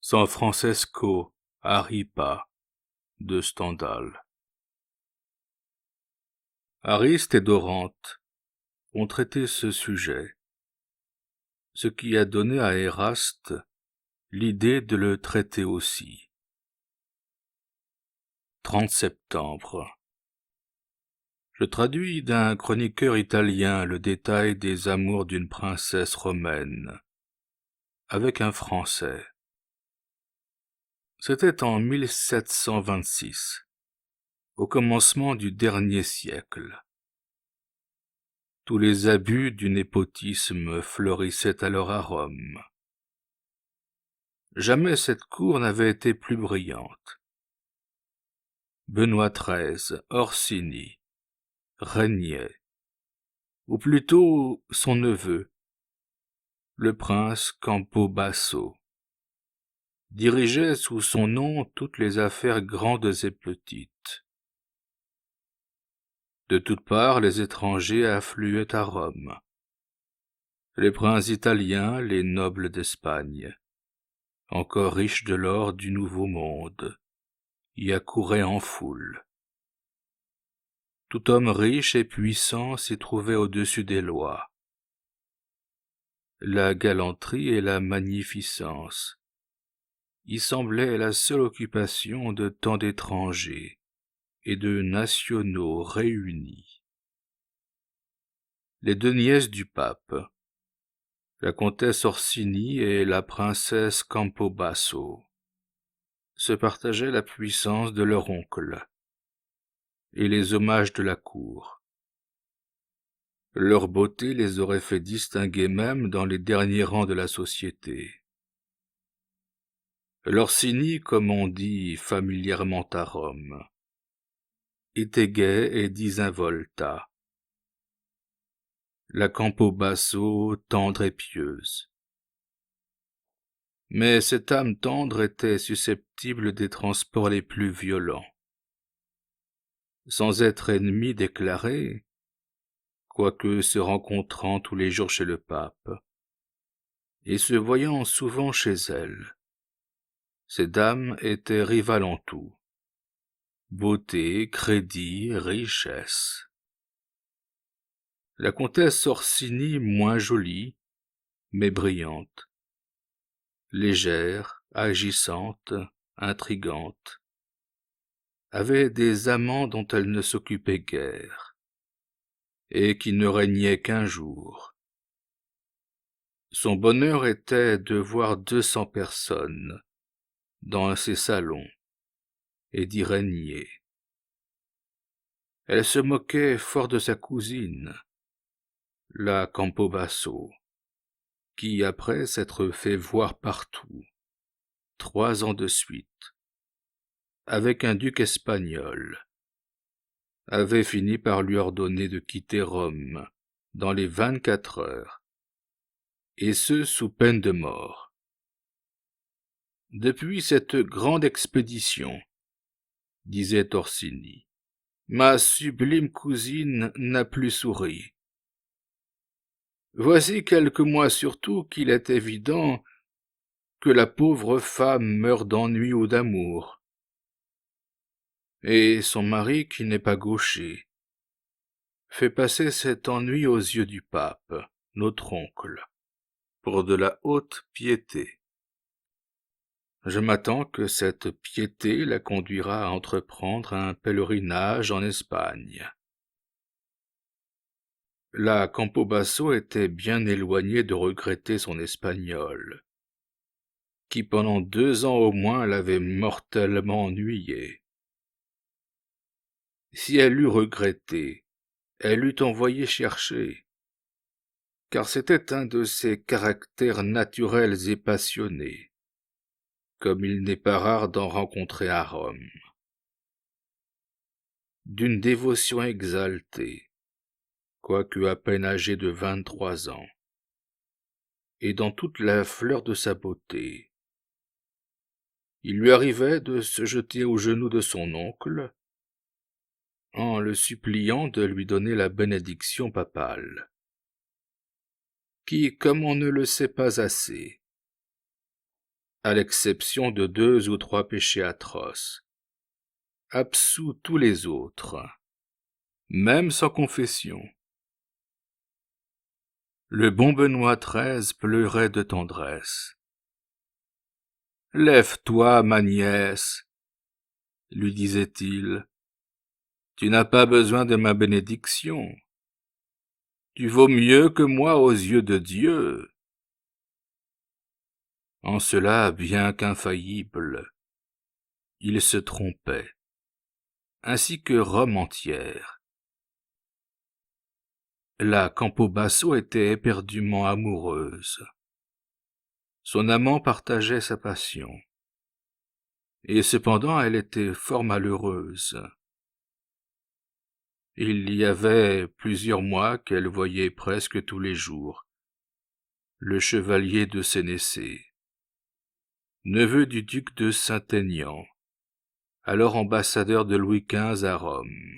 San Francesco Aripa de Stendhal. Ariste et Dorante ont traité ce sujet, ce qui a donné à Eraste l'idée de le traiter aussi. 30 septembre. Je traduis d'un chroniqueur italien le détail des amours d'une princesse romaine, avec un Français. C'était en 1726, au commencement du dernier siècle. Tous les abus du népotisme fleurissaient alors à Rome. Jamais cette cour n'avait été plus brillante. Benoît XIII, Orsini, régnait, ou plutôt son neveu, le prince Campobasso, dirigeait sous son nom toutes les affaires grandes et petites. De toutes parts, les étrangers affluaient à Rome. Les princes italiens, les nobles d'Espagne, encore riches de l'or du Nouveau Monde, y accouraient en foule. Tout homme riche et puissant s'y trouvait au-dessus des lois. La galanterie et la magnificence y semblaient la seule occupation de tant d'étrangers et de nationaux réunis. Les deux nièces du pape, la comtesse Orsini et la princesse Campobasso, se partageaient la puissance de leur oncle et les hommages de la cour. Leur beauté les aurait fait distinguer même dans les derniers rangs de la société. L'Orsini, comme on dit familièrement à Rome, était gai et disinvolta. La Campobasso, tendre et pieuse. Mais cette âme tendre était susceptible des transports les plus violents. Sans être ennemie déclarée, quoique se rencontrant tous les jours chez le pape, et se voyant souvent chez elle, ces dames étaient rivales en tout, beauté, crédit, richesse. La comtesse Orsini, moins jolie, mais brillante, légère, agissante, intrigante, avait des amants dont elle ne s'occupait guère, et qui ne régnaient qu'un jour. Son bonheur était de voir 200 personnes dans ses salons et d'y régner. Elle se moquait fort de sa cousine, la Campobasso, qui, après s'être fait voir partout, 3 ans de suite, avec un duc espagnol, avait fini par lui ordonner de quitter Rome dans les 24 heures, et ce sous peine de mort. Depuis cette grande expédition, disait Orsini, ma sublime cousine n'a plus souri. Voici quelques mois surtout qu'il est évident que la pauvre femme meurt d'ennui ou d'amour. Et son mari, qui n'est pas gaucher, fait passer cet ennui aux yeux du pape, notre oncle, pour de la haute piété. Je m'attends que cette piété la conduira à entreprendre un pèlerinage en Espagne. La Campobasso était bien éloignée de regretter son espagnol, qui pendant 2 ans au moins l'avait mortellement ennuyée. Si elle eût regretté, elle eût envoyé chercher, car c'était un de ses caractères naturels et passionnés, comme il n'est pas rare d'en rencontrer à Rome. D'une dévotion exaltée, quoique à peine âgé de 23 ans, et dans toute la fleur de sa beauté. Il lui arrivait de se jeter aux genoux de son oncle, en le suppliant de lui donner la bénédiction papale, qui, comme on ne le sait pas assez, à l'exception de 2 ou 3 péchés atroces, absout tous les autres, même sans confession. Le bon Benoît XIII pleurait de tendresse. « Lève-toi, ma nièce, lui disait-il, tu n'as pas besoin de ma bénédiction. Tu vaux mieux que moi aux yeux de Dieu. » En cela, bien qu'infaillible, il se trompait, ainsi que Rome entière. La Campo Basso était éperdument amoureuse. Son amant partageait sa passion, et cependant elle était fort malheureuse. Il y avait plusieurs mois qu'elle voyait presque tous les jours le chevalier de Sénécé, neveu du duc de Saint-Aignan, alors ambassadeur de Louis XV à Rome.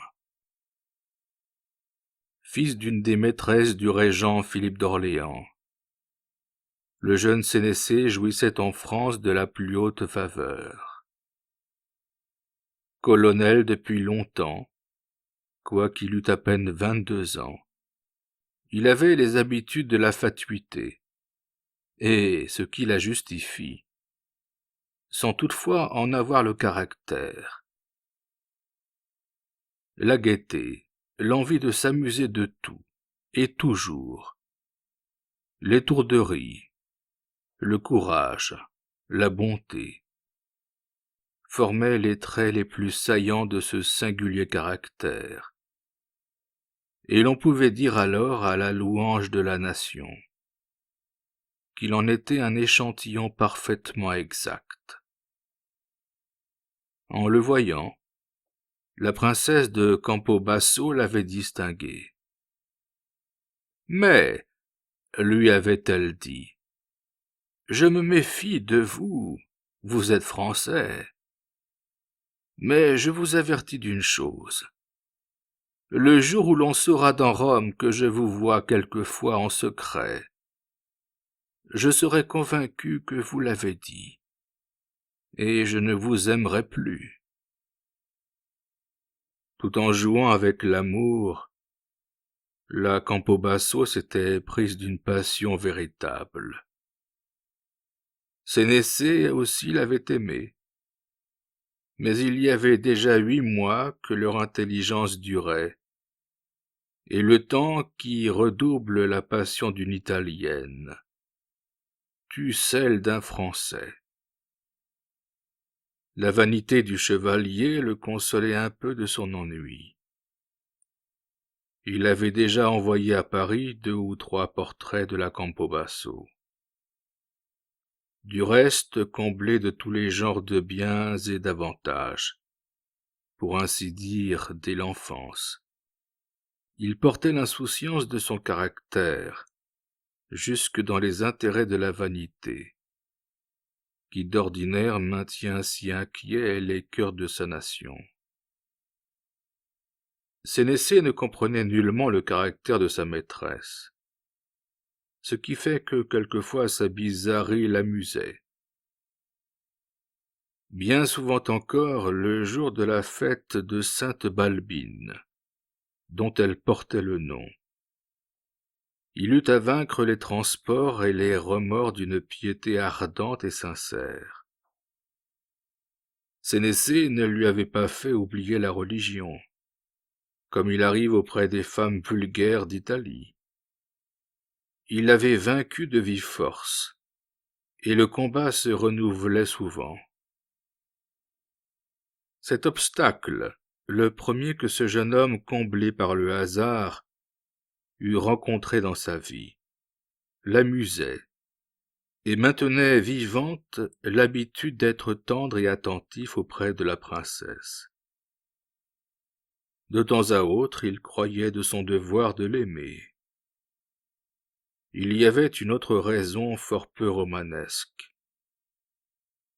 Fils d'une des maîtresses du régent Philippe d'Orléans, le jeune Sénécé jouissait en France de la plus haute faveur. Colonel depuis longtemps, quoiqu'il eût à peine 22 ans, il avait les habitudes de la fatuité, et ce qui la justifie, sans toutefois en avoir le caractère. La gaieté, l'envie de s'amuser de tout, et toujours, l'étourderie, le courage, la bonté, formaient les traits les plus saillants de ce singulier caractère, et l'on pouvait dire alors à la louange de la nation qu'il en était un échantillon parfaitement exact. En le voyant, la princesse de Campo Basso l'avait distingué. « Mais, lui avait-elle dit, je me méfie de vous, vous êtes français. Mais je vous avertis d'une chose. Le jour où l'on saura dans Rome que je vous vois quelquefois en secret, je serai convaincu que vous l'avez dit, et je ne vous aimerai plus. » Tout en jouant avec l'amour, la Campo Basso s'était prise d'une passion véritable. Sénécé aussi l'avait aimée, mais il y avait déjà 8 mois que leur intelligence durait, et le temps qui redouble la passion d'une Italienne tue celle d'un Français. La vanité du chevalier le consolait un peu de son ennui. Il avait déjà envoyé à Paris 2 ou 3 portraits de la Campo Basso. Du reste, comblé de tous les genres de biens et d'avantages, pour ainsi dire dès l'enfance, il portait l'insouciance de son caractère, jusque dans les intérêts de la vanité, qui d'ordinaire maintient si inquiets les cœurs de sa nation. Sénécé ne comprenait nullement le caractère de sa maîtresse, ce qui fait que quelquefois sa bizarrerie l'amusait. Bien souvent encore, le jour de la fête de Sainte Balbine, dont elle portait le nom, il eut à vaincre les transports et les remords d'une piété ardente et sincère. Sénécé ne lui avait pas fait oublier la religion, comme il arrive auprès des femmes vulgaires d'Italie. Il l'avait vaincu de vive force, et le combat se renouvelait souvent. Cet obstacle, le premier que ce jeune homme comblé par le hasard eût rencontré dans sa vie, l'amusait, et maintenait vivante l'habitude d'être tendre et attentif auprès de la princesse. De temps à autre, il croyait de son devoir de l'aimer. Il y avait une autre raison fort peu romanesque.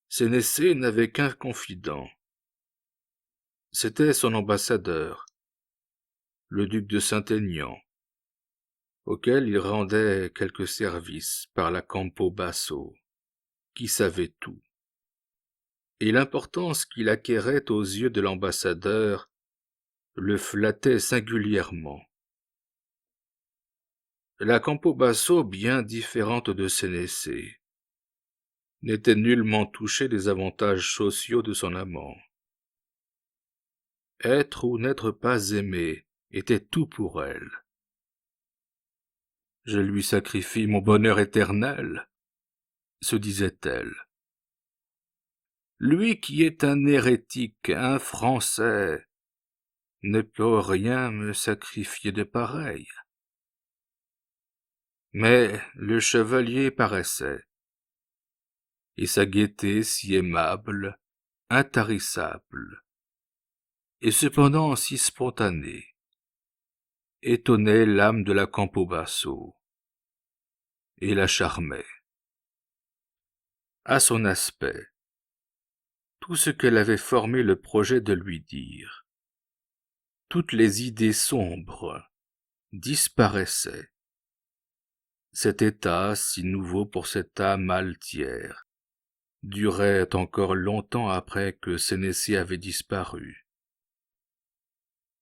Sénécé n'avait qu'un confident. C'était son ambassadeur, le duc de Saint-Aignan, auquel il rendait quelques services par la Campo Basso. qui savait tout. Et l'importance qu'il acquérait aux yeux de l'ambassadeur le flattait singulièrement. La Campo Basso, bien différente de Sénécé, n'était nullement touchée des avantages sociaux de son amant. Être ou n'être pas aimé était tout pour elle. « Je lui sacrifie mon bonheur éternel », se disait-elle. Lui qui est un hérétique, un Français, ne peut rien me sacrifier de pareil. Mais le chevalier paraissait, et sa gaieté si aimable, intarissable, et cependant si spontanée, étonnait l'âme de la Campo Basso, et la charmait. À son aspect, tout ce qu'elle avait formé le projet de lui dire, toutes les idées sombres, disparaissaient. Cet état, si nouveau pour cette âme altière, durait encore longtemps après que Sénécé avait disparu.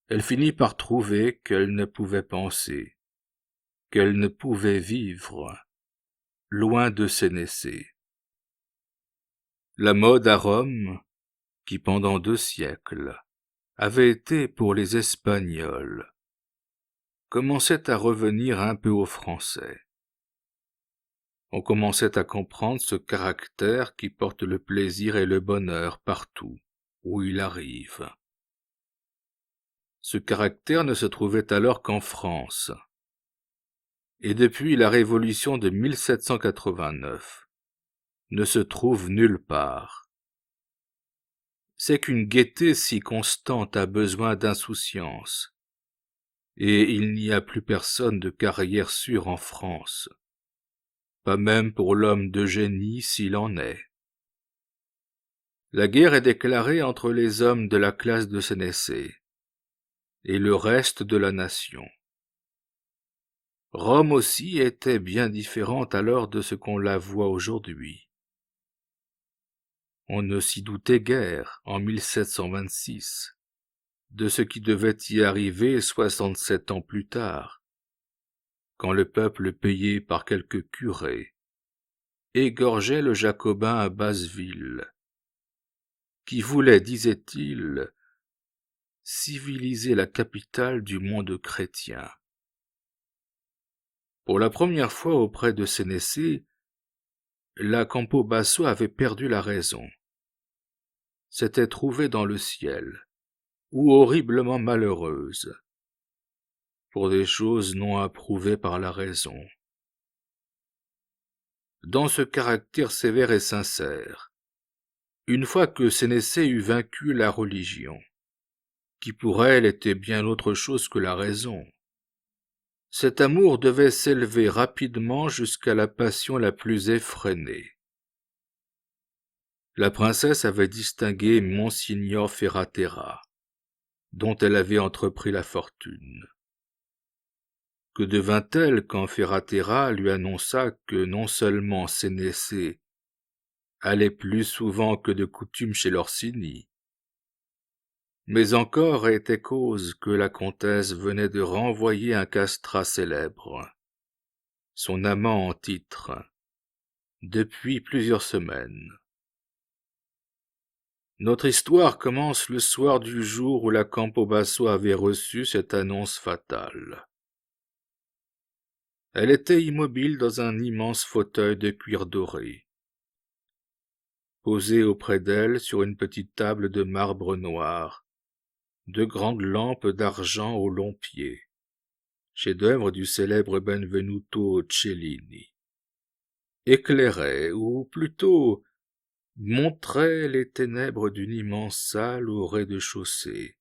Elle finit par trouver qu'elle ne pouvait penser, qu'elle ne pouvait vivre, loin de Sénécé. La mode à Rome, qui pendant 2 siècles avait été pour les Espagnols, commençait à revenir un peu aux Français. On commençait à comprendre ce caractère qui porte le plaisir et le bonheur partout où il arrive. Ce caractère ne se trouvait alors qu'en France, et depuis la Révolution de 1789, ne se trouve nulle part. C'est qu'une gaieté si constante a besoin d'insouciance, et il n'y a plus personne de carrière sûre en France, pas même pour l'homme de génie s'il en est. La guerre est déclarée entre les hommes de la classe de Sénécé et le reste de la nation. Rome aussi était bien différente alors de ce qu'on la voit aujourd'hui. On ne s'y doutait guère, en 1726, de ce qui devait y arriver 67 ans plus tard, quand le peuple payé par quelques curés égorgeait le Jacobin à Basseville, qui voulait, disait-il, civiliser la capitale du monde chrétien. Pour la première fois auprès de Sénécé, la Campo Basso avait perdu la raison. S'était trouvée dans le ciel, ou horriblement malheureuse, pour des choses non approuvées par la raison. Dans ce caractère sévère et sincère, une fois que Sénécé eut vaincu la religion, qui pour elle était bien autre chose que la raison, cet amour devait s'élever rapidement jusqu'à la passion la plus effrénée. La princesse avait distingué Monsignor Ferratera, dont elle avait entrepris la fortune. Que devint-elle quand Ferratera lui annonça que non seulement Sénécé allait plus souvent que de coutume chez l'Orsini, mais encore était cause que la comtesse venait de renvoyer un castrat célèbre, son amant en titre, depuis plusieurs semaines. Notre histoire commence le soir du jour où la Campo Basso avait reçu cette annonce fatale. Elle était immobile dans un immense fauteuil de cuir doré. Posées auprès d'elle sur une petite table de marbre noir, 2 grandes lampes d'argent aux longs pieds, chef-d'œuvre du célèbre Benvenuto Cellini, éclairaient, ou plutôt montraient les ténèbres d'une immense salle au rez-de-chaussée,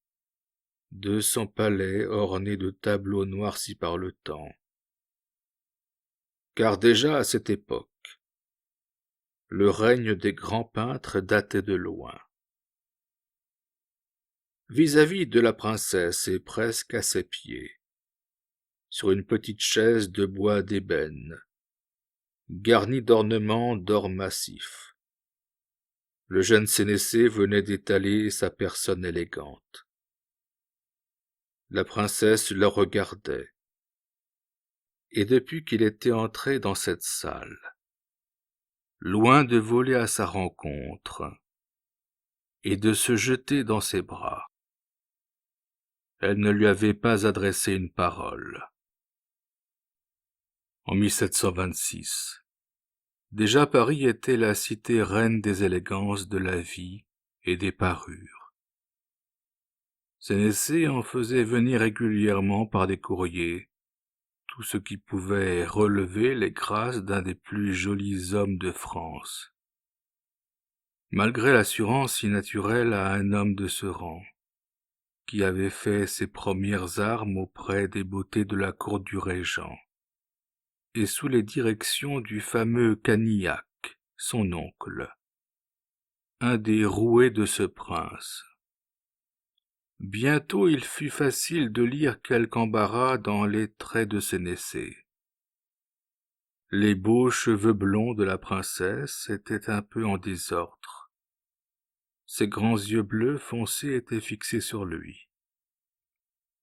200 palais ornés de tableaux noircis par le temps. Car déjà à cette époque, le règne des grands peintres datait de loin. Vis-à-vis de la princesse et presque à ses pieds, sur une petite chaise de bois d'ébène, garnie d'ornements d'or massif. Le jeune Sénécé venait d'étaler sa personne élégante. La princesse le regardait, et depuis qu'il était entré dans cette salle, loin de voler à sa rencontre et de se jeter dans ses bras, elle ne lui avait pas adressé une parole. En 1726, déjà Paris était la cité reine des élégances de la vie et des parures. Sénécé en faisait venir régulièrement par des courriers tout ce qui pouvait relever les grâces d'un des plus jolis hommes de France. Malgré l'assurance si naturelle à un homme de ce rang, qui avait fait ses premières armes auprès des beautés de la cour du Régent, et sous les directions du fameux Canillac, son oncle, un des roués de ce prince. Bientôt il fut facile de lire quelque embarras dans les traits de Sénécé. Les beaux cheveux blonds de la princesse étaient un peu en désordre. Ses grands yeux bleus foncés étaient fixés sur lui.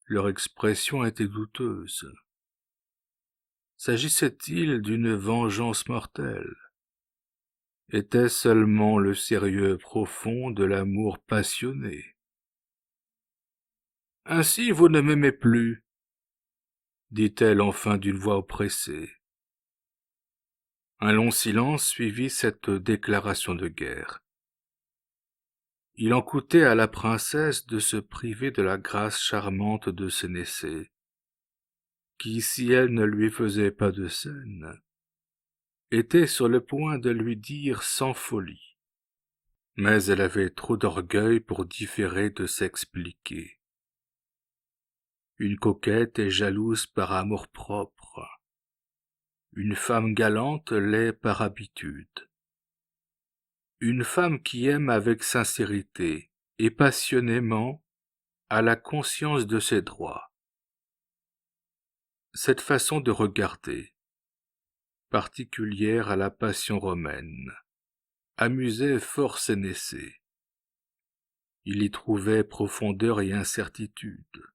Leur expression était douteuse. S'agissait-il d'une vengeance mortelle? Était-ce seulement le sérieux profond de l'amour passionné? « Ainsi vous ne m'aimez plus » dit-elle enfin d'une voix oppressée. Un long silence suivit cette déclaration de guerre. Il en coûtait à la princesse de se priver de la grâce charmante de Sénécé, qui, si elle ne lui faisait pas de scène, était sur le point de lui dire sans folie. Mais elle avait trop d'orgueil pour différer de s'expliquer. Une coquette est jalouse par amour-propre. Une femme galante l'est par habitude. Une femme qui aime avec sincérité et passionnément a la conscience de ses droits. Cette façon de regarder, particulière à la passion romaine, amusait fort Sénécé. Il y trouvait profondeur et incertitude.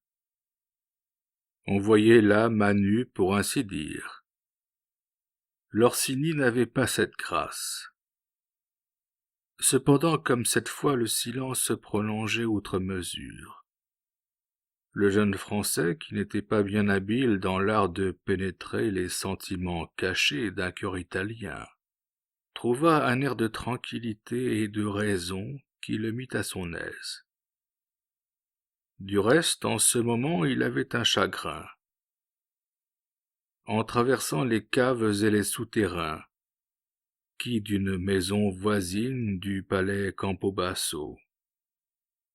On voyait là Manu, pour ainsi dire. L'Orsini n'avait pas cette grâce. Cependant, comme cette fois le silence se prolongeait outre mesure, le jeune Français, qui n'était pas bien habile dans l'art de pénétrer les sentiments cachés d'un cœur italien, trouva un air de tranquillité et de raison qui le mit à son aise. Du reste, en ce moment, il avait un chagrin. En traversant les caves et les souterrains, qui d'une maison voisine du palais Campobasso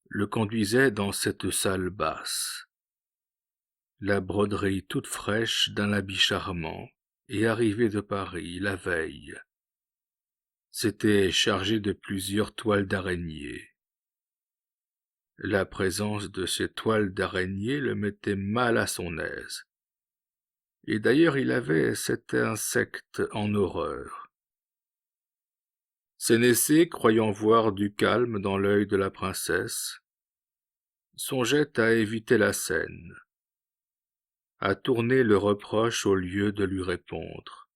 le conduisait dans cette salle basse. La broderie toute fraîche d'un habit charmant et arrivé de Paris la veille s'était chargée de plusieurs toiles d'araignée. La présence de ces toiles d'araignée le mettait mal à son aise. Et d'ailleurs il avait cet insecte en horreur. Sénécé, croyant voir du calme dans l'œil de la princesse, songeait à éviter la scène, à tourner le reproche au lieu de lui répondre,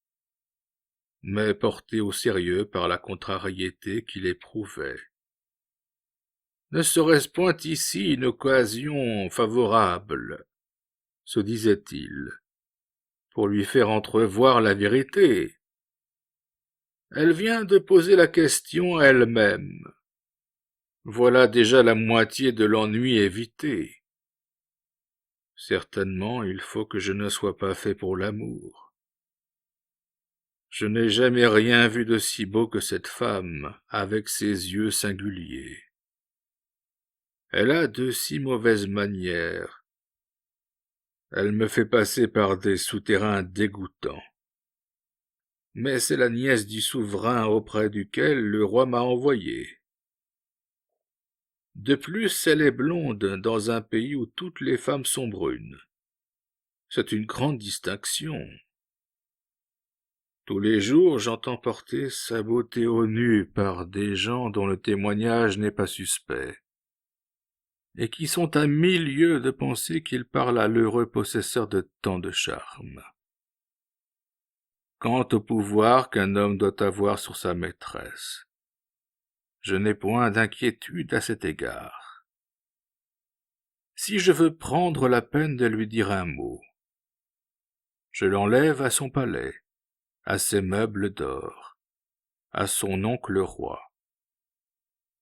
mais porté au sérieux par la contrariété qu'il éprouvait. Ne serait-ce point ici une occasion favorable, se disait-il, pour lui faire entrevoir la vérité? Elle vient de poser la question elle-même. Voilà déjà la moitié de l'ennui évité. Certainement, il faut que je ne sois pas fait pour l'amour. Je n'ai jamais rien vu de si beau que cette femme, avec ses yeux singuliers. Elle a de si mauvaises manières. Elle me fait passer par des souterrains dégoûtants. Mais c'est la nièce du souverain auprès duquel le roi m'a envoyé. De plus, elle est blonde dans un pays où toutes les femmes sont brunes. C'est une grande distinction. Tous les jours, j'entends porter sa beauté au nu par des gens dont le témoignage n'est pas suspect, et qui sont à 1000 lieues de penser qu'il parle à l'heureux possesseur de tant de charme. Quant au pouvoir qu'un homme doit avoir sur sa maîtresse, je n'ai point d'inquiétude à cet égard. Si je veux prendre la peine de lui dire un mot, je l'enlève à son palais, à ses meubles d'or, à son oncle roi,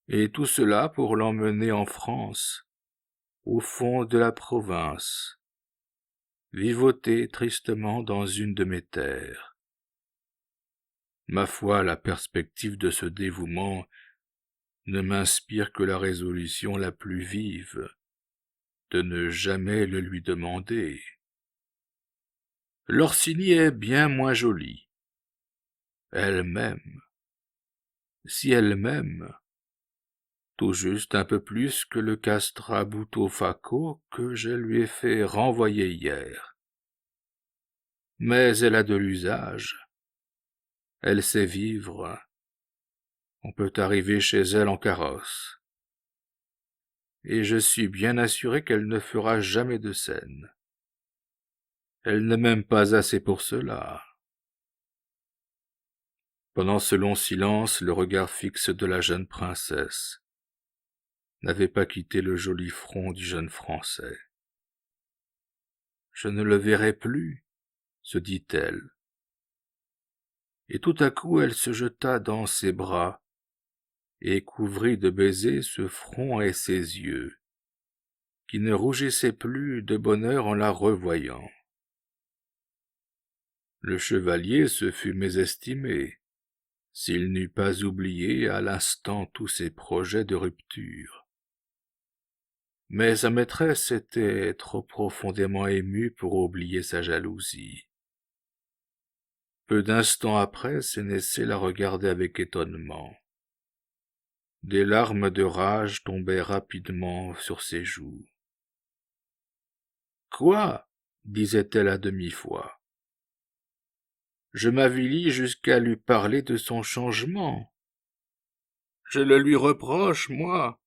et tout cela pour l'emmener en France, au fond de la province, vivoter tristement dans une de mes terres. Ma foi, la perspective de ce dévouement ne m'inspire que la résolution la plus vive de ne jamais le lui demander. L'Orsini est bien moins jolie. Elle m'aime. Si elle m'aime, tout juste un peu plus que le castrat Butofaco que je lui ai fait renvoyer hier. Mais elle a de l'usage. Elle sait vivre. On peut arriver chez elle en carrosse. Et je suis bien assuré qu'elle ne fera jamais de scène. Elle ne m'aime pas assez pour cela. Pendant ce long silence, le regard fixe de la jeune princesse n'avait pas quitté le joli front du jeune Français. « Je ne le verrai plus, » se dit-elle. Et tout à coup elle se jeta dans ses bras et couvrit de baisers ce front et ses yeux, qui ne rougissaient plus de bonheur en la revoyant. Le chevalier se fût mésestimé s'il n'eût pas oublié à l'instant tous ses projets de rupture. Mais sa maîtresse était trop profondément émue pour oublier sa jalousie. Peu d'instants après, Sénécé la regardait avec étonnement. Des larmes de rage tombaient rapidement sur ses joues. « Quoi ?» disait-elle à demi-voix. « Je m'avilis jusqu'à lui parler de son changement. Je le lui reproche, moi,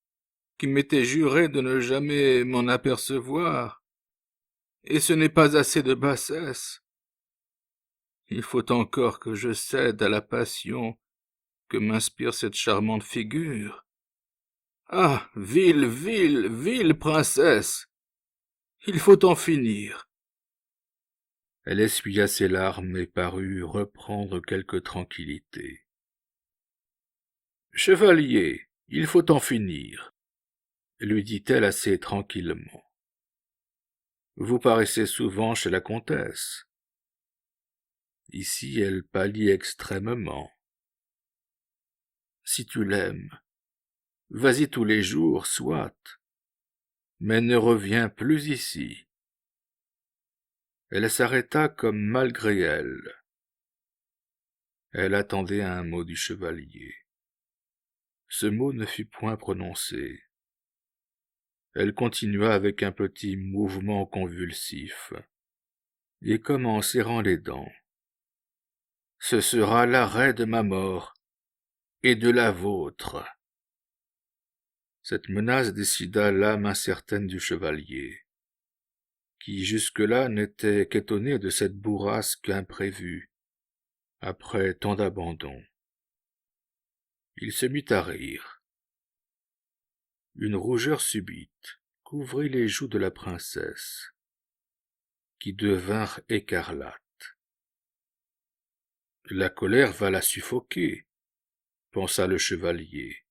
qui m'étais juré de ne jamais m'en apercevoir, et ce n'est pas assez de bassesse. Il faut encore que je cède à la passion que m'inspire cette charmante figure. Ah, ville princesse! Il faut en finir. » Elle essuya ses larmes et parut reprendre quelque tranquillité. « Chevalier, il faut en finir, » lui dit-elle assez tranquillement. « Vous paraissez souvent chez la comtesse. » Ici elle pâlit extrêmement. « Si tu l'aimes, vas-y tous les jours, soit, mais ne reviens plus ici. » Elle s'arrêta comme malgré elle. Elle attendait un mot du chevalier. Ce mot ne fut point prononcé. Elle continua avec un petit mouvement convulsif, et comme en serrant les dents. « Ce sera l'arrêt de ma mort, et de la vôtre. » Cette menace décida l'âme incertaine du chevalier, qui jusque-là n'était qu'étonné de cette bourrasque imprévue, après tant d'abandon. Il se mit à rire. Une rougeur subite couvrit les joues de la princesse, qui devinrent écarlates. La colère va la suffoquer, pensa le chevalier.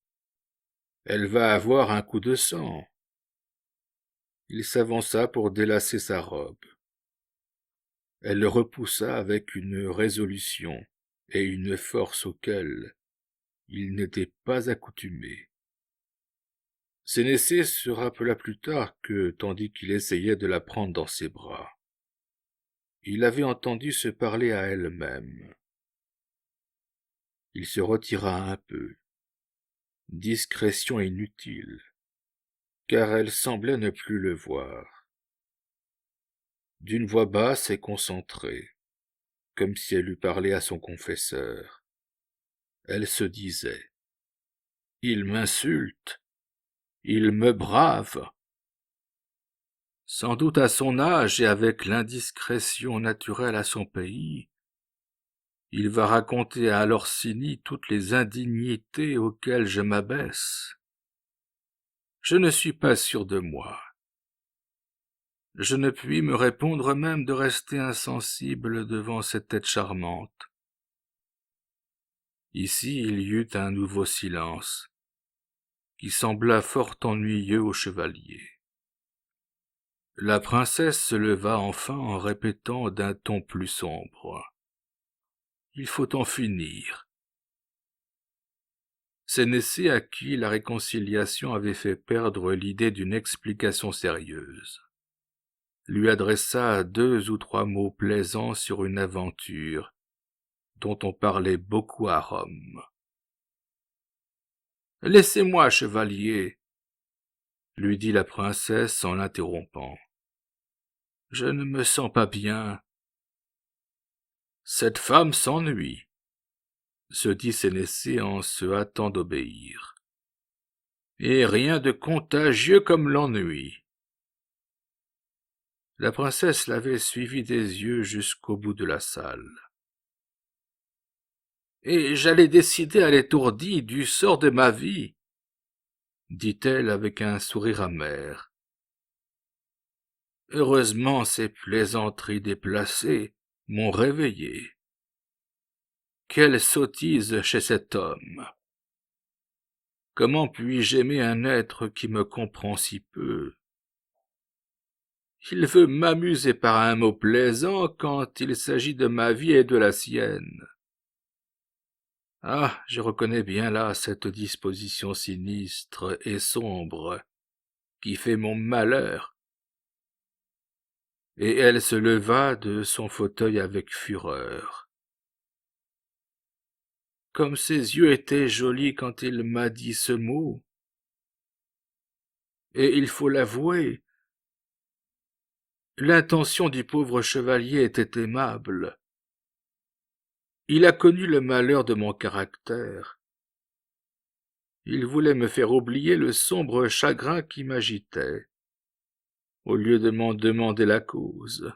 Elle va avoir un coup de sang. Il s'avança pour délacer sa robe. Elle le repoussa avec une résolution et une force auxquelles il n'était pas accoutumé. Sénécé se rappela plus tard que, tandis qu'il essayait de la prendre dans ses bras, il avait entendu se parler à elle-même. Il se retira un peu. Discrétion inutile, car elle semblait ne plus le voir. D'une voix basse et concentrée, comme si elle eût parlé à son confesseur. Elle se disait: « Il m'insulte, il me brave. » Sans doute à son âge et avec l'indiscrétion naturelle à son pays, il va raconter à L'Orsini toutes les indignités auxquelles je m'abaisse. Je ne suis pas sûr de moi. Je ne puis me répondre même de rester insensible devant cette tête charmante. Ici il y eut un nouveau silence, qui sembla fort ennuyeux au chevalier. La princesse se leva enfin en répétant d'un ton plus sombre: « Il faut en finir. » Sénécé, à qui la réconciliation avait fait perdre l'idée d'une explication sérieuse, lui adressa 2 ou 3 mots plaisants sur une aventure dont on parlait beaucoup à Rome. « Laissez-moi, chevalier, » lui dit la princesse en l'interrompant. « Je ne me sens pas bien. »« Cette femme s'ennuie, » se dit Sénécé en se hâtant d'obéir. « Et rien de contagieux comme l'ennui. » La princesse l'avait suivi des yeux jusqu'au bout de la salle. « Et j'allais décider à l'étourdie du sort de ma vie, » dit-elle avec un sourire amer. « Heureusement ces plaisanteries déplacées m'ont réveillé. Quelle sottise chez cet homme! Comment puis-je aimer un être qui me comprend si peu? Il veut m'amuser par un mot plaisant quand il s'agit de ma vie et de la sienne. Ah, je reconnais bien là cette disposition sinistre et sombre qui fait mon malheur. » Et elle se leva de son fauteuil avec fureur. Comme ses yeux étaient jolis quand il m'a dit ce mot. Et il faut l'avouer, l'intention du pauvre chevalier était aimable. Il a connu le malheur de mon caractère. Il voulait me faire oublier le sombre chagrin qui m'agitait, au lieu de m'en demander la cause.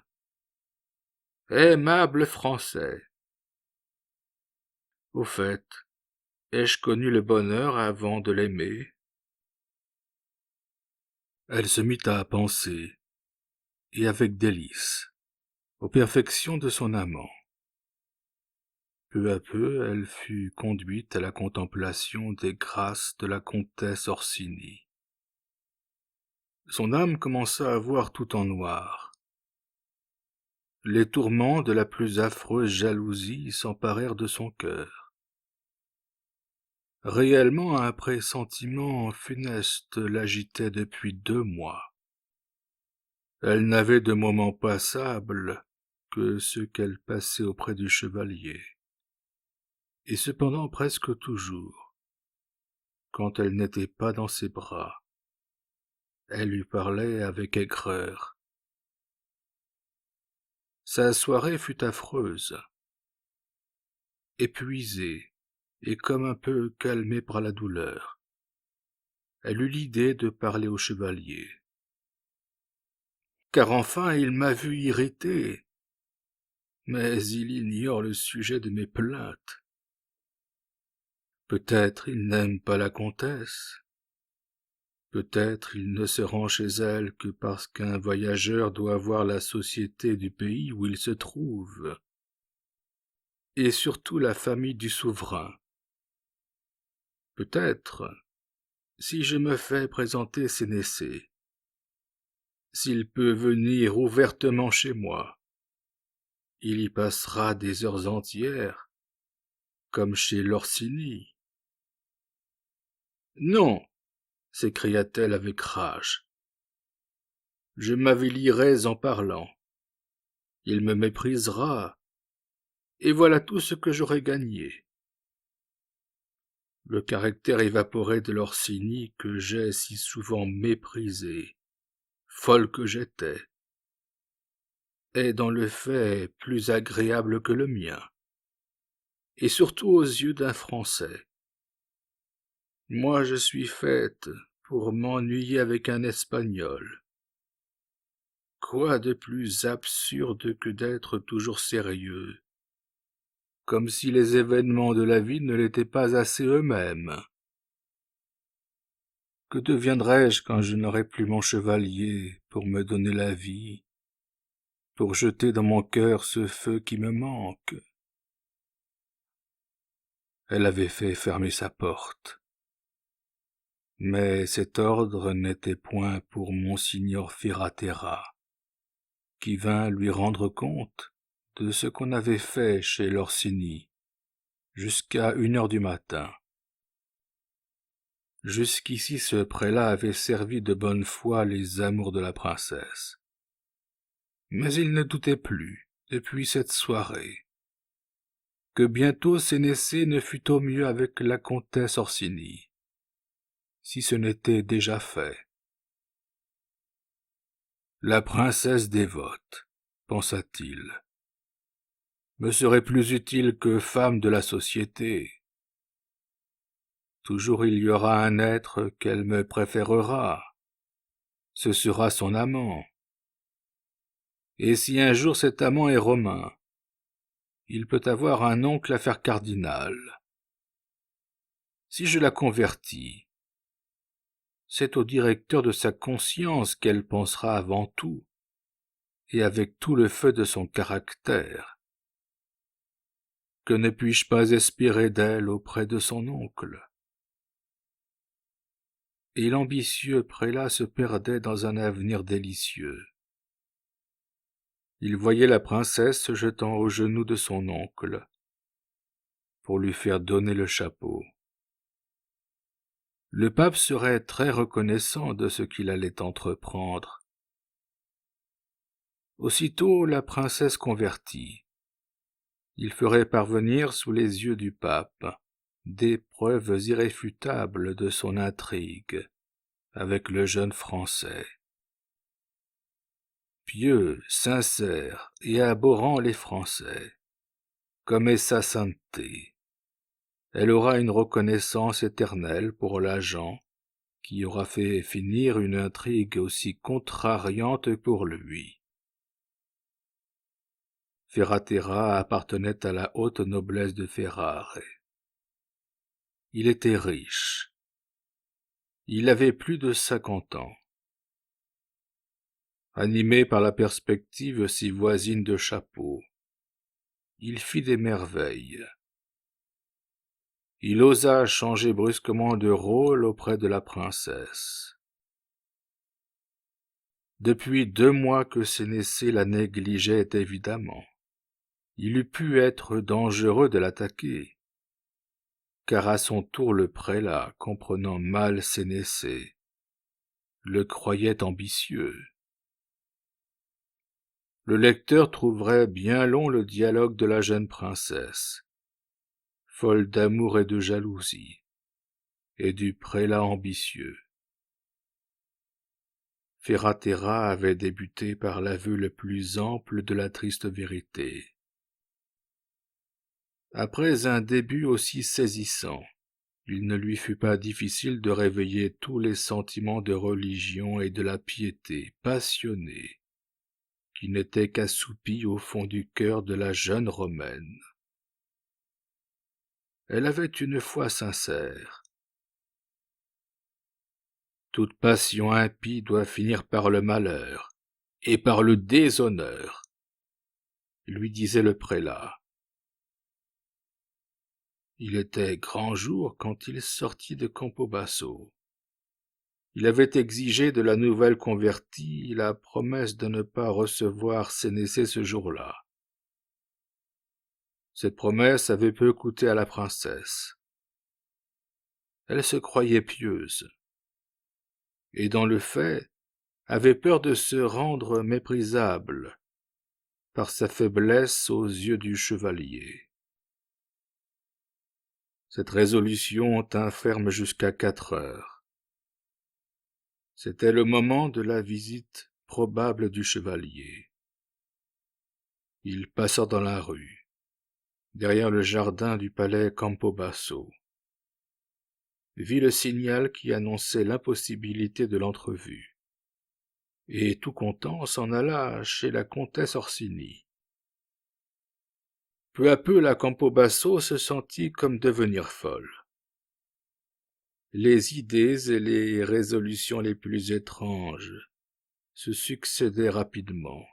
Aimable Français! Au fait, ai-je connu le bonheur avant de l'aimer? Elle se mit à penser, et avec délice, aux perfections de son amant. Peu à peu, elle fut conduite à la contemplation des grâces de la comtesse Orsini. Son âme commença à voir tout en noir. Les tourments de la plus affreuse jalousie s'emparèrent de son cœur. Réellement, un pressentiment funeste l'agitait depuis 2 mois. Elle n'avait de moments passables que ceux qu'elle passait auprès du chevalier. Et cependant presque toujours, quand elle n'était pas dans ses bras, elle lui parlait avec aigreur. Sa soirée fut affreuse. Épuisée et comme un peu calmée par la douleur, elle eut l'idée de parler au chevalier. Car enfin il m'a vu irrité, mais il ignore le sujet de mes plaintes. Peut-être il n'aime pas la comtesse. Peut-être il ne se rend chez elle que parce qu'un voyageur doit voir la société du pays où il se trouve, et surtout la famille du souverain. Peut-être, si je me fais présenter Sénécé, s'il peut venir ouvertement chez moi, il y passera des heures entières, comme chez L'Orsini. « Non !» s'écria-t-elle avec rage. « Je m'avilirais en parlant. Il me méprisera, et voilà tout ce que j'aurais gagné. Le caractère évaporé de L'Orsini que j'ai si souvent méprisé, folle que j'étais. est dans le fait plus agréable que le mien, et surtout aux yeux d'un Français. Moi, je suis faite pour m'ennuyer avec un Espagnol. Quoi de plus absurde que d'être toujours sérieux, comme si les événements de la vie ne l'étaient pas assez eux-mêmes. Que deviendrais-je quand je n'aurai plus mon chevalier pour me donner la vie, pour jeter dans mon cœur ce feu qui me manque? Elle avait fait fermer sa porte. Mais cet ordre n'était point pour Monseigneur Ferratera, qui vint lui rendre compte de ce qu'on avait fait chez l'Orsini, jusqu'à 1 heure du matin. Jusqu'ici ce prélat avait servi de bonne foi les amours de la princesse. Mais il ne doutait plus, depuis cette soirée, que bientôt Sénécé ne fût au mieux avec la comtesse Orsini, si ce n'était déjà fait. La princesse dévote, pensa-t-il, me serait plus utile que femme de la société. Toujours il y aura un être qu'elle me préférera. Ce sera son amant. Et si un jour cet amant est romain, il peut avoir un oncle à faire cardinal. Si je la convertis, c'est au directeur de sa conscience qu'elle pensera avant tout, et avec tout le feu de son caractère. Que ne puis-je pas espérer d'elle auprès de son oncle? Et l'ambitieux prélat se perdait dans un avenir délicieux. Il voyait la princesse se jetant aux genoux de son oncle, pour lui faire donner le chapeau. Le pape serait très reconnaissant de ce qu'il allait entreprendre. Aussitôt la princesse convertie. Il ferait parvenir sous les yeux du pape des preuves irréfutables de son intrigue avec le jeune Français. Pieux, sincère et abhorrant les Français, comme est sa sainteté, elle aura une reconnaissance éternelle pour l'agent qui aura fait finir une intrigue aussi contrariante pour lui. Ferratera appartenait à la haute noblesse de Ferrare. Il était riche. Il avait plus de 50 ans. Animé par la perspective si voisine de chapeau, il fit des merveilles. Il osa changer brusquement de rôle auprès de la princesse. Depuis 2 mois que Sénécé la négligeait évidemment. Il eût pu être dangereux de l'attaquer, car à son tour le prélat, comprenant mal Sénécé, le croyait ambitieux. Le lecteur trouverait bien long le dialogue de la jeune princesse, folle d'amour et de jalousie, et du prélat ambitieux. Ferratera avait débuté par l'aveu le plus ample de la triste vérité. Après un début aussi saisissant, il ne lui fut pas difficile de réveiller tous les sentiments de religion et de la piété passionnée, qui n'étaient qu'assoupis au fond du cœur de la jeune Romaine. Elle avait une foi sincère. Toute passion impie doit finir par le malheur et par le déshonneur, lui disait le prélat. Il était grand jour quand il sortit de Campobasso. Il avait exigé de la nouvelle convertie la promesse de ne pas recevoir Sénécé ce jour-là. Cette promesse avait peu coûté à la princesse. Elle se croyait pieuse, et dans le fait avait peur de se rendre méprisable par sa faiblesse aux yeux du chevalier. Cette résolution tint ferme jusqu'à 4 heures. C'était le moment de la visite probable du chevalier. Il passa dans la rue, derrière le jardin du palais Campobasso, vit le signal qui annonçait l'impossibilité de l'entrevue, et tout content s'en alla chez la comtesse Orsini. Peu à peu, la Campobasso se sentit comme devenir folle. Les idées et les résolutions les plus étranges se succédaient rapidement.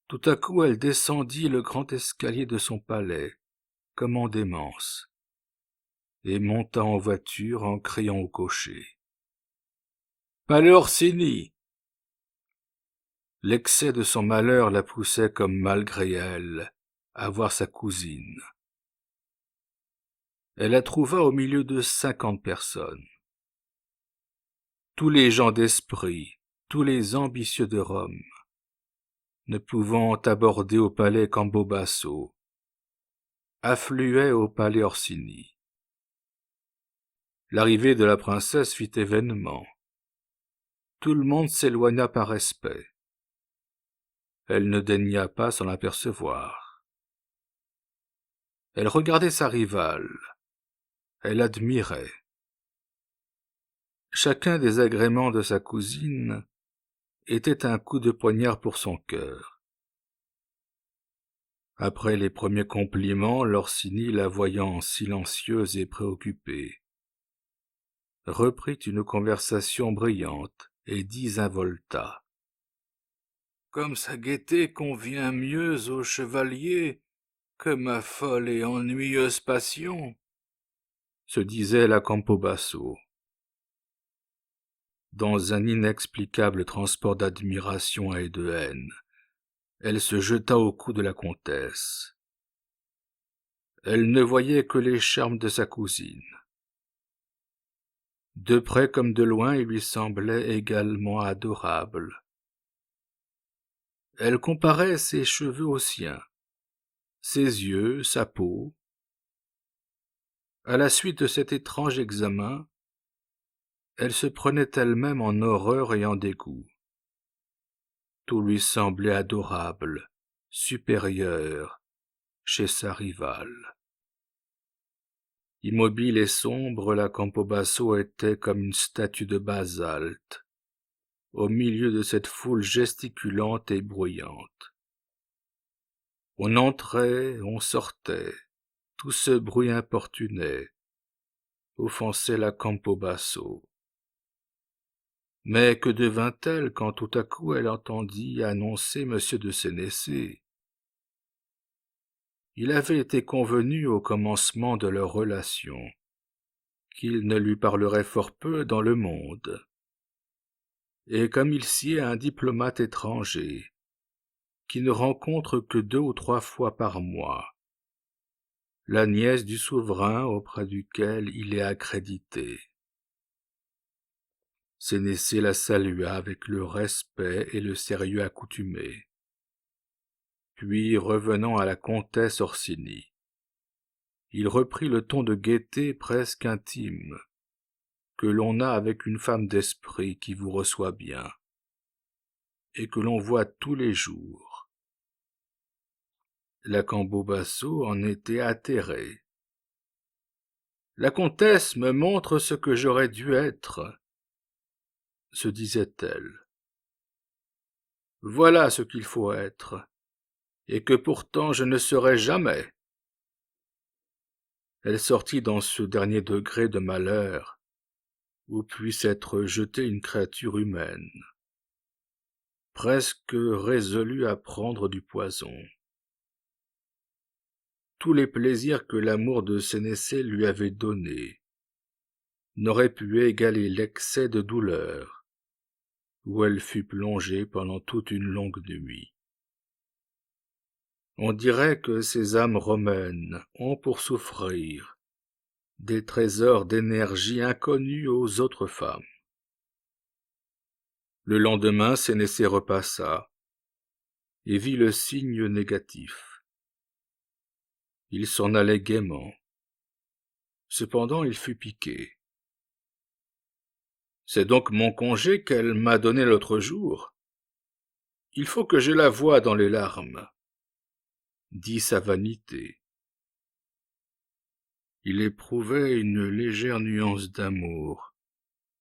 Tout à coup, elle descendit le grand escalier de son palais, comme en démence, et monta en voiture en criant au cocher. « Palais Orsini !» L'excès de son malheur la poussait comme malgré elle à voir sa cousine. Elle la trouva au milieu de 50 personnes. Tous les gens d'esprit, tous les ambitieux de Rome, ne pouvant aborder au palais Campobasso, affluaient au palais Orsini. L'arrivée de la princesse fit événement. Tout le monde s'éloigna par respect. Elle ne daigna pas s'en apercevoir. Elle regardait sa rivale. Elle admirait. Chacun des agréments de sa cousine était un coup de poignard pour son cœur. Après les premiers compliments, l'Orsini, la voyant silencieuse et préoccupée, reprit une conversation brillante et désinvolta. « Comme sa gaieté convient mieux au chevalier que ma folle et ennuyeuse passion, » se disait la Campobasso. Dans un inexplicable transport d'admiration et de haine, elle se jeta au cou de la comtesse. Elle ne voyait que les charmes de sa cousine. De près comme de loin, il lui semblait également adorable. Elle comparait ses cheveux aux siens, ses yeux, sa peau. À la suite de cet étrange examen, elle se prenait elle-même en horreur et en dégoût. Tout lui semblait adorable, supérieur, chez sa rivale. Immobile et sombre, la Campobasso était comme une statue de basalte, au milieu de cette foule gesticulante et bruyante. On entrait, on sortait, tout ce bruit importunait, offensait la Campobasso. Mais que devint-elle quand tout à coup elle entendit annoncer M. de Sénécé? Il avait été convenu au commencement de leur relation qu'il ne lui parlerait fort peu dans le monde. Et comme il sied un diplomate étranger, qui ne rencontre que 2 ou 3 fois par mois la nièce du souverain auprès duquel il est accrédité. Sénécé la salua avec le respect et le sérieux accoutumés. Puis, revenant à la comtesse Orsini, il reprit le ton de gaieté presque intime que l'on a avec une femme d'esprit qui vous reçoit bien et que l'on voit tous les jours. La Campobasso en était atterrée. La comtesse me montre ce que j'aurais dû être, se disait-elle. Voilà ce qu'il faut être, et que pourtant je ne serai jamais. Elle sortit dans ce dernier degré de malheur où puisse être jetée une créature humaine, presque résolue à prendre du poison. Tous les plaisirs que l'amour de Sénécé lui avait donnés n'auraient pu égaler l'excès de douleur où elle fut plongée pendant toute une longue nuit. On dirait que ces âmes romaines ont pour souffrir des trésors d'énergie inconnus aux autres femmes. Le lendemain, Sénécé repassa et vit le signe négatif. Il s'en allait gaiement. Cependant, il fut piqué. « C'est donc mon congé qu'elle m'a donné l'autre jour ?» Il faut que je la voie dans les larmes, dit sa vanité. Il éprouvait une légère nuance d'amour,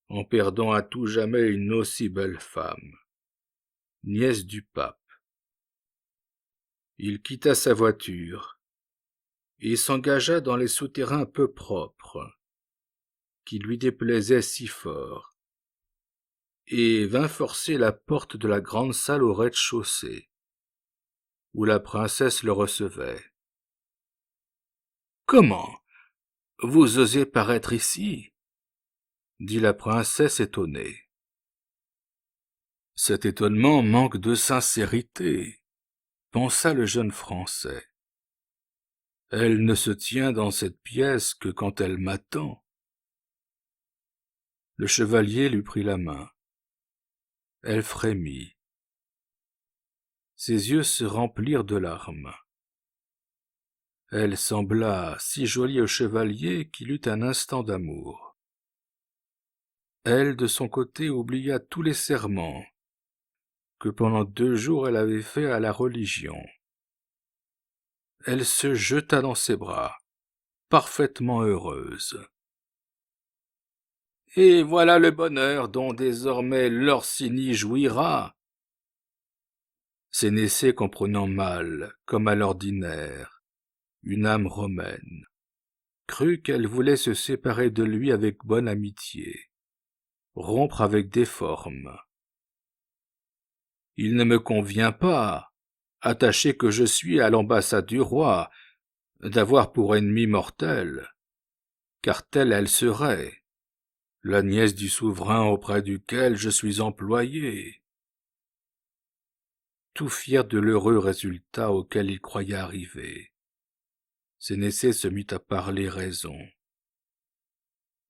en perdant à tout jamais une aussi belle femme, nièce du pape. Il quitta sa voiture et s'engagea dans les souterrains peu propres, qui lui déplaisaient si fort, et vint forcer la porte de la grande salle au rez-de-chaussée, où la princesse le recevait. « Comment? Vous osez paraître ici ?» dit la princesse étonnée. Cet étonnement manque de sincérité, pensa le jeune Français. Elle ne se tient dans cette pièce que quand elle m'attend. Le chevalier lui prit la main. Elle frémit. Ses yeux se remplirent de larmes. Elle sembla si jolie au chevalier qu'il eut un instant d'amour. Elle, de son côté, oublia tous les serments que pendant 2 jours elle avait faits à la religion. Elle se jeta dans ses bras, parfaitement heureuse. Et voilà le bonheur dont désormais l'Orsini jouira. Sénécé comprenant mal, comme à l'ordinaire, une âme romaine, crut qu'elle voulait se séparer de lui avec bonne amitié, rompre avec des formes. Il ne me convient pas, attaché que je suis à l'ambassade du roi, d'avoir pour ennemie mortelle, car telle elle serait, la nièce du souverain auprès duquel je suis employé. Tout fier de l'heureux résultat auquel il croyait arriver, Sénécé se mit à parler raison.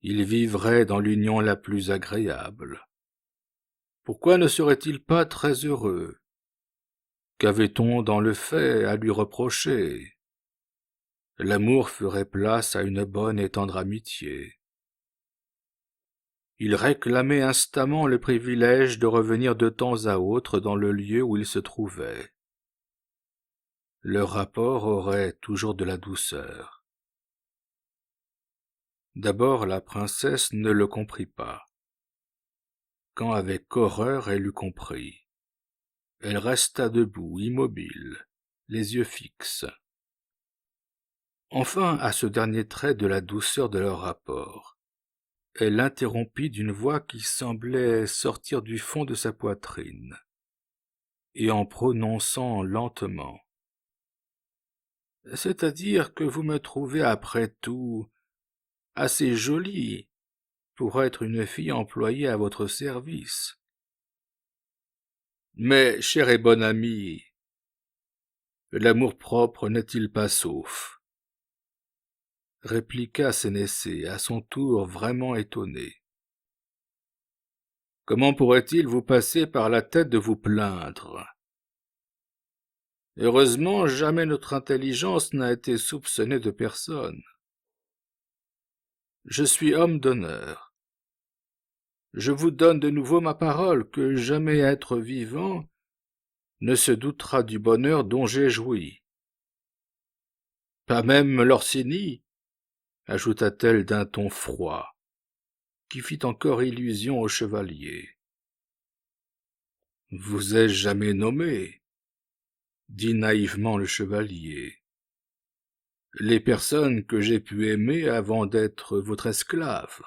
Il vivrait dans l'union la plus agréable. Pourquoi ne serait-il pas très heureux? Qu'avait-on dans le fait à lui reprocher? L'amour ferait place à une bonne et tendre amitié. Il réclamait instamment le privilège de revenir de temps à autre dans le lieu où il se trouvait. Leur rapport aurait toujours de la douceur. D'abord la princesse ne le comprit pas. Quand avec horreur elle eut compris, elle resta debout, immobile, les yeux fixes. Enfin, à ce dernier trait de la douceur de leur rapport, elle l'interrompit d'une voix qui semblait sortir du fond de sa poitrine, et en prononçant lentement. « C'est-à-dire que vous me trouvez après tout assez jolie pour être une fille employée à votre service. Mais, cher et bon ami, l'amour-propre n'est-il pas sauf ?» répliqua Sénécé, à son tour vraiment étonné. « Comment pourrait-il vous passer par la tête de vous plaindre? Heureusement, jamais notre intelligence n'a été soupçonnée de personne. Je suis homme d'honneur. Je vous donne de nouveau ma parole que jamais être vivant ne se doutera du bonheur dont j'ai joui. Pas même l'Orsini, ajouta-t-elle d'un ton froid, qui fit encore illusion au chevalier. Vous ai-je jamais nommé? Dit naïvement le chevalier. Les personnes que j'ai pu aimer avant d'être votre esclave.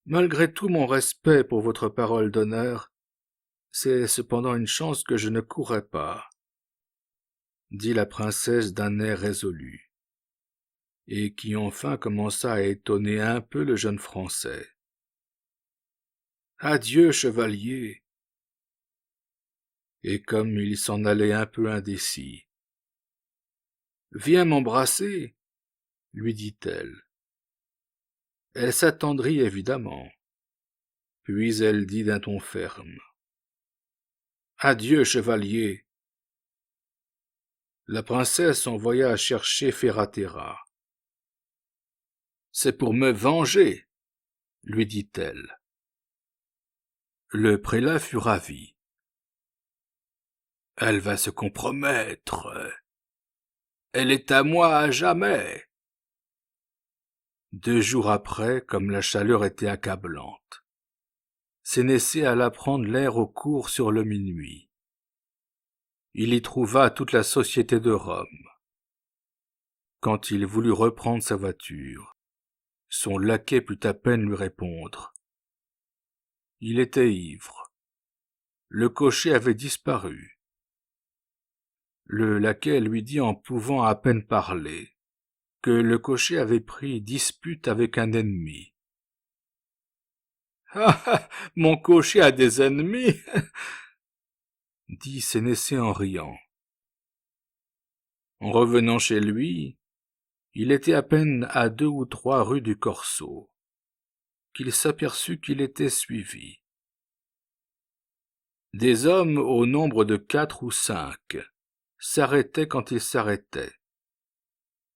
Malgré tout mon respect pour votre parole d'honneur, c'est cependant une chance que je ne courrais pas, dit la princesse d'un air résolu, et qui enfin commença à étonner un peu le jeune Français. Adieu, chevalier. Et comme il s'en allait un peu indécis. Viens m'embrasser, lui dit-elle. Elle s'attendrit évidemment, puis elle dit d'un ton ferme. Adieu, chevalier. La princesse envoya chercher Ferratera. C'est pour me venger, lui dit-elle. Le prélat fut ravi. Elle va se compromettre. Elle est à moi à jamais. 2 jours après, comme la chaleur était accablante, Sénécé alla prendre l'air au cours sur le minuit. Il y trouva toute la société de Rome. Quand il voulut reprendre sa voiture, son laquais put à peine lui répondre. Il était ivre. Le cocher avait disparu. Le laquais lui dit en pouvant à peine parler que le cocher avait pris dispute avec un ennemi. « Ah ah, mon cocher a des ennemis !» dit Sénécé en riant. En revenant chez lui, il était à peine à 2 ou 3 rues du Corso, qu'il s'aperçut qu'il était suivi. Des hommes au nombre de 4 ou 5 s'arrêtaient quand il s'arrêtait,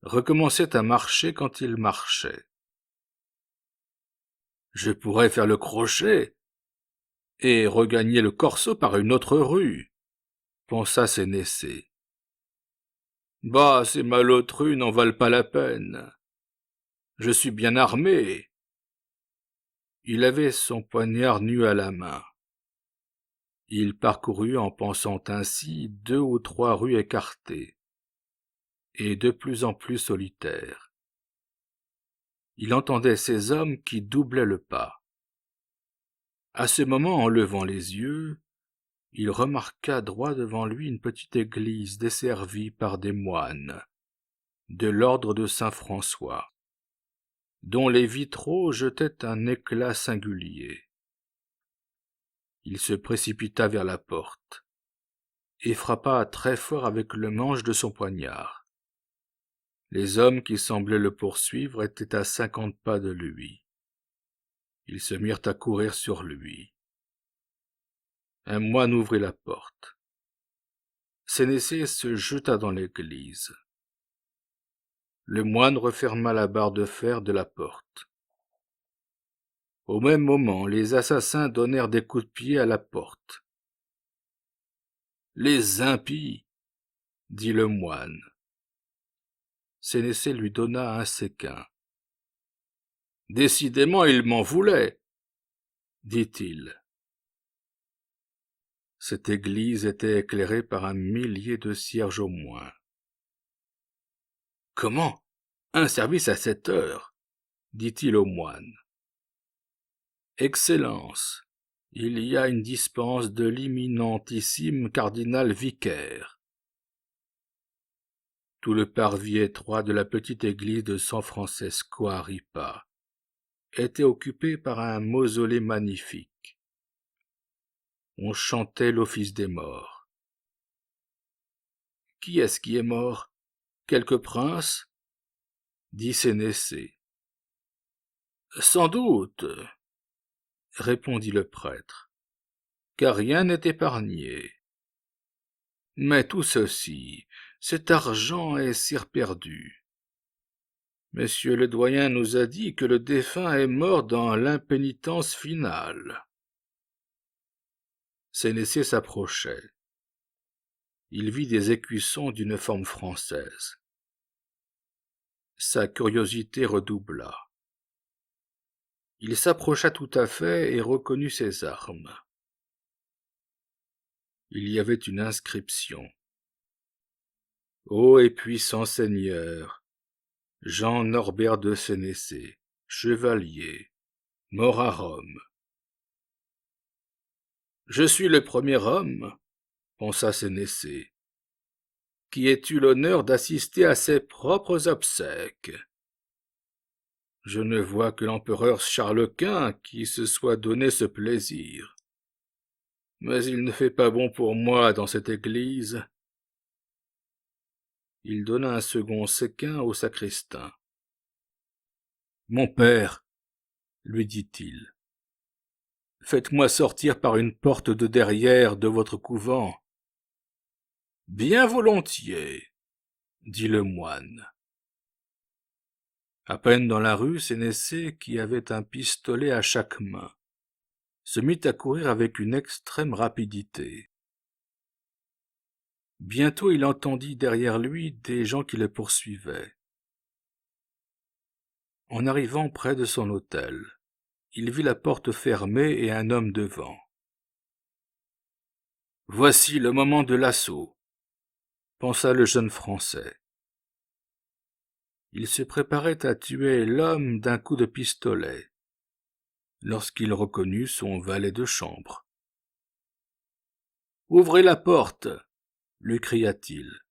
recommençaient à marcher quand il marchait. « Je pourrais faire le crochet et regagner le Corso par une autre rue, » pensa Sénécé. « Bah, ces malotrues n'en valent pas la peine. Je suis bien armé. » Il avait son poignard nu à la main. Il parcourut en pensant ainsi 2 ou 3 rues écartées, et de plus en plus solitaires. Il entendait ces hommes qui doublaient le pas. À ce moment, en levant les yeux, il remarqua droit devant lui une petite église desservie par des moines de l'ordre de Saint-François, dont les vitraux jetaient un éclat singulier. Il se précipita vers la porte et frappa très fort avec le manche de son poignard. Les hommes qui semblaient le poursuivre étaient à 50 pas de lui. Ils se mirent à courir sur lui. Un moine ouvrit la porte. Sénécé se jeta dans l'église. Le moine referma la barre de fer de la porte. Au même moment, les assassins donnèrent des coups de pied à la porte. « Les impies !» dit le moine. Sénécé lui donna un séquin. « Décidément, il m'en voulait, » dit-il. Cette église était éclairée par un millier de cierges au moins. « Comment? Un service à cette heure ?» dit-il au moine. « Excellence, il y a une dispense de l'imminentissime cardinal vicaire. » Tout le parvis étroit de la petite église de San Francesco a Ripa était occupé par un mausolée magnifique. On chantait l'office des morts. « Qui est-ce qui est mort? Quelque prince ?» dit Sénécé. « Sans doute, » répondit le prêtre, car rien n'est épargné. Mais tout ceci, cet argent est cire perdu. Monsieur le doyen nous a dit que le défunt est mort dans l'impénitence finale. Sénécé s'approchait. Il vit des écussons d'une forme française. Sa curiosité redoubla. Il s'approcha tout à fait et reconnut ses armes. Il y avait une inscription. « Ô et puissant Seigneur, Jean Norbert de Sénécé, chevalier, mort à Rome. » « Je suis le premier homme, » pensa Sénécé, « qui ait eu l'honneur d'assister à ses propres obsèques. Je ne vois que l'empereur Charles Quint qui se soit donné ce plaisir. Mais il ne fait pas bon pour moi dans cette église. » Il donna un second séquin au sacristain. « Mon père, » lui dit-il, « faites-moi sortir par une porte de derrière de votre couvent. »« Bien volontiers, » dit le moine. À peine dans la rue, Sénécé, qui avait un pistolet à chaque main, se mit à courir avec une extrême rapidité. Bientôt il entendit derrière lui des gens qui le poursuivaient. En arrivant près de son hôtel, il vit la porte fermée et un homme devant. « Voici le moment de l'assaut », pensa le jeune Français. Il se préparait à tuer l'homme d'un coup de pistolet, lorsqu'il reconnut son valet de chambre. « Ouvrez la porte !» lui cria-t-il.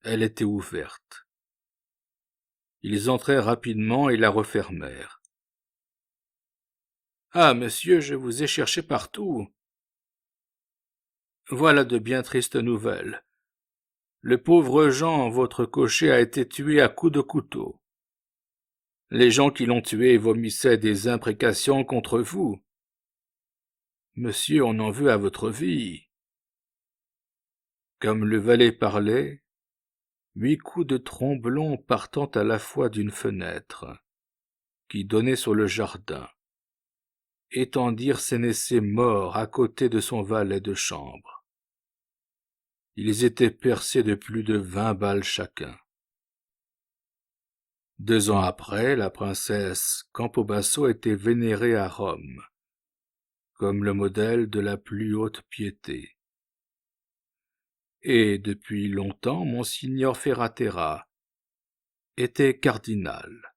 Elle était ouverte. Ils entrèrent rapidement et la refermèrent. « Ah, monsieur, je vous ai cherché partout. Voilà de bien tristes nouvelles. Le pauvre Jean, votre cocher, a été tué à coups de couteau. Les gens qui l'ont tué vomissaient des imprécations contre vous. Monsieur, on en veut à votre vie. » Comme le valet parlait, 8 coups de tromblon partant à la fois d'une fenêtre, qui donnait sur le jardin, étendirent Sénécé mort à côté de son valet de chambre. Ils étaient percés de plus de 20 balles chacun. 2 ans après, la princesse Campobasso était vénérée à Rome, comme le modèle de la plus haute piété. Et depuis longtemps, Monseigneur Ferratera était cardinal.